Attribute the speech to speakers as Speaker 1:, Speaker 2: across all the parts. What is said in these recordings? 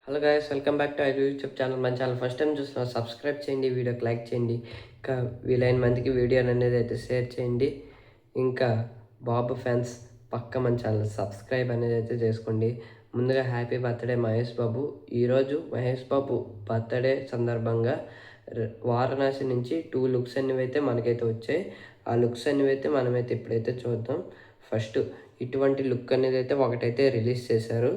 Speaker 1: Hello guys, welcome back to I YouTube channel. మన channel first time చూస్తున్నారు, subscribe చేయండి, వీడియోకి లైక్ చేయండి, ఇంకా వీలైన మందికి వీడియో అనేది అయితే షేర్ చేయండి. ఇంకా బాబు ఫ్యాన్స్ పక్క మన ఛానల్ సబ్స్క్రైబ్ అనేది అయితే చేసుకోండి. ముందుగా హ్యాపీ బర్త్డే మహేష్ బాబు. ఈరోజు మహేష్ బాబు బర్త్డే సందర్భంగా వారణాసి నుంచి 2 లుక్స్ అనేవి అయితే మనకైతే వచ్చాయి. ఆ లుక్స్ అనేవి అయితే మనమైతే ఇప్పుడైతే చూద్దాం. ఫస్ట్ ఇటువంటి లుక్ అనేది అయితే ఒకటైతే రిలీజ్ చేశారు.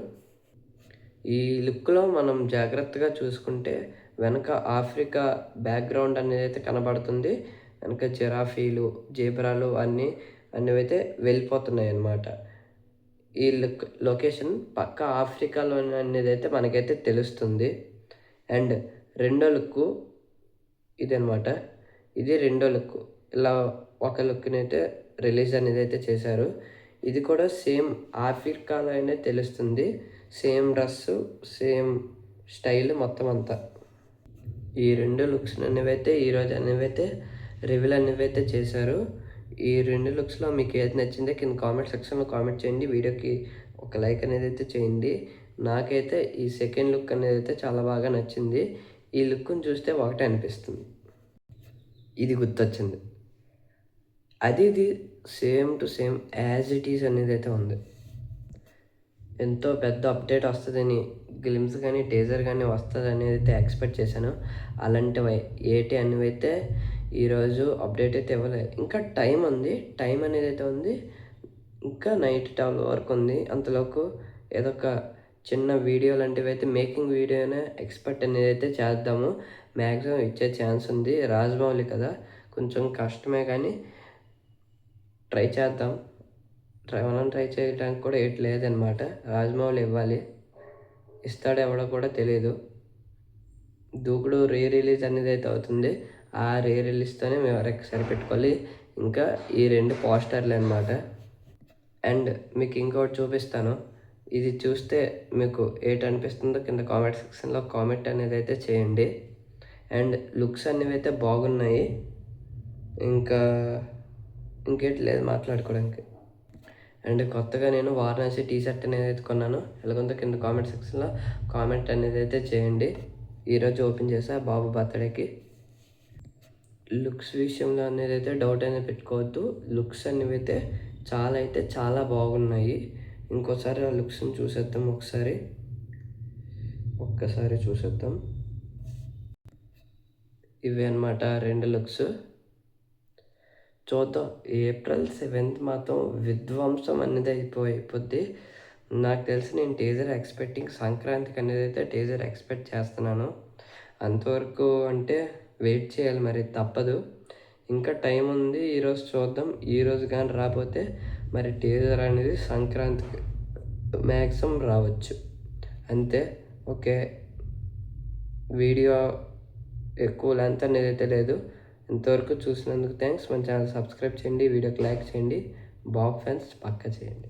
Speaker 1: ఈ లుక్లో మనం జాగ్రత్తగా చూసుకుంటే వెనక ఆఫ్రికా బ్యాక్గ్రౌండ్ అనేది అయితే కనబడుతుంది. వెనక జిరాఫీలు, జీబ్రాలు అన్నీ అయితే వెళ్ళిపోతున్నాయి అన్నమాట. ఈ లొకేషన్ పక్క ఆఫ్రికాలో అనేది అయితే మనకైతే తెలుస్తుంది. అండ్ రెండో లుక్ ఇదనమాట. ఇది రెండో లుక్. ఇలా ఒక లుక్ని అయితే రిలీజ్ అనేది అయితే చేశారు. ఇది కూడా సేమ్ ఆఫ్రికాలో అయినా తెలుస్తుంది. సేమ్ డ్రెస్సు, సేమ్ స్టైల్ మొత్తం అంతా. ఈ రెండు లుక్స్ అనేవైతే ఈరోజు అనేవైతే రివీల్ అనేవైతే చేశారు. ఈ రెండు లుక్స్లో మీకు ఏది నచ్చిందో కింద కామెంట్ సెక్షన్లో కామెంట్ చేయండి. వీడియోకి ఒక లైక్ అనేది అయితే చేయండి. నాకైతే ఈ సెకండ్ లుక్ అనేది అయితే చాలా బాగా నచ్చింది. ఈ లుక్ని చూస్తే ఒకటే అనిపిస్తుంది. ఇది గుర్తొచ్చింది. ఇది same to same as it is అనేది అయితే ఉంది. ఎంతో పెద్ద అప్డేట్ వస్తుందని, గ్లిమ్స్ కానీ టీజర్ కానీ వస్తుంది అనేది అయితే ఎక్స్పెక్ట్ చేశాను. అలాంటివి ఏటి అనేవి అయితే ఈరోజు అప్డేట్ అయితే ఇవ్వలేదు. ఇంకా టైం ఉంది, టైం అనేది అయితే ఉంది. ఇంకా నైట్ 12 వరకు ఉంది. అంతలోపు ఏదో ఒక చిన్న వీడియో లాంటివి అయితే మేకింగ్ వీడియోనే ఎక్స్పెక్ట్ అనేది అయితే చేద్దాము. మ్యాక్సిమం ఇచ్చే ఛాన్స్ ఉంది. రాజమౌళి కదా, కొంచెం కష్టమే కానీ ట్రై చేద్దాం. మనం ట్రై చేయడానికి కూడా ఏటి లేదనమాట. రాజమౌళి ఇవ్వాలి, ఇస్తాడు ఎవడో కూడా తెలియదు. దూకుడు రీ రిలీజ్ అనేది అయితే అవుతుంది. ఆ రీ రిలీజ్తోనే మేము ఎవరికి సరిపెట్టుకోవాలి. ఇంకా ఈ 2 పోస్టర్లు అనమాట. అండ్ మీకు ఇంకోటి చూపిస్తాను. ఇది చూస్తే మీకు ఏటి అనిపిస్తుందో కింద కామెంట్ సెక్షన్లో కామెంట్ అనేది అయితే చేయండి. అండ్ లుక్స్ అనేవి అయితే బాగున్నాయి. ఇంకేటి లేదు మాట్లాడుకోవడానికి. అండ్ కొత్తగా నేను వారణాసి టీ షర్ట్ అనేది అయితే కొన్నాను. ఎలాగొందో కింద కామెంట్ సెక్షన్లో కామెంట్ అనేది అయితే చేయండి. ఈరోజు ఓపెన్ చేసా బాబు బర్త్డేకి. లుక్స్ విషయంలో అనేది అయితే డౌట్ అనేది పెట్టుకోవద్దు. లుక్స్ అనేవి అయితే చాలా బాగున్నాయి. ఇంకోసారి ఆ లుక్స్ని చూసేద్దాం. ఒక్కసారి చూసేద్దాం. ఇవి అన్నమాట 2 లుక్స్. చూద్దాం. April 7th మాత్రం విధ్వంసం అనేది అయిపోద్ది. నాకు తెలిసి నేను టీజర్ ఎక్స్పెక్టింగ్ సంక్రాంతికి అనేది అయితే టీజర్ ఎక్స్పెక్ట్ చేస్తున్నాను. అంతవరకు అంటే వెయిట్ చేయాలి, మరి తప్పదు. ఇంకా టైం ఉంది. ఈరోజు చూద్దాం. ఈరోజు కానీ రాకపోతే మరి టీజర్ అనేది సంక్రాంతికి మ్యాక్సిమం రావచ్చు. అంతే. ఓకే, వీడియో ఎక్కువ లెంత్ అనేది అయితే లేదు. ఇంతవరకు చూసినందుకు థ్యాంక్స్. మన ఛానల్ సబ్స్క్రైబ్ చేయండి, వీడియోకి లైక్ చేయండి. బాబు ఫ్యాన్స్ పక్కా చేయండి.